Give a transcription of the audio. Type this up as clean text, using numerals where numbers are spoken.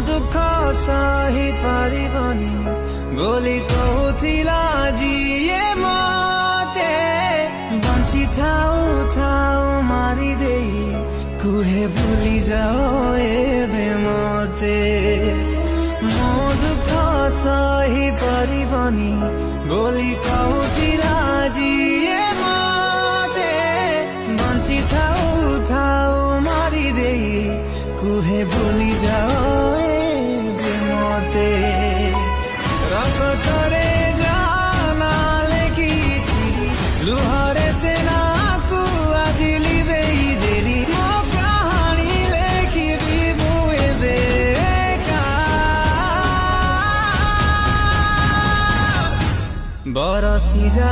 दुख सही पारिबनी बोली कहूथिला जिए मते बंची थाऊ थाऊ मारी देई कुहे भूली जाओ एबे मते मो दुख सही पारिबनी बोली कहूथिला जिए मते बंची थाऊ थाऊ मारी देई कुहे भूली जाओ एबे मते रकतरे जाना लेखिथिली लुहरे से नाकु आजि लिबेई देली मो कहानी लेखिबी मुए बेका बरसी जा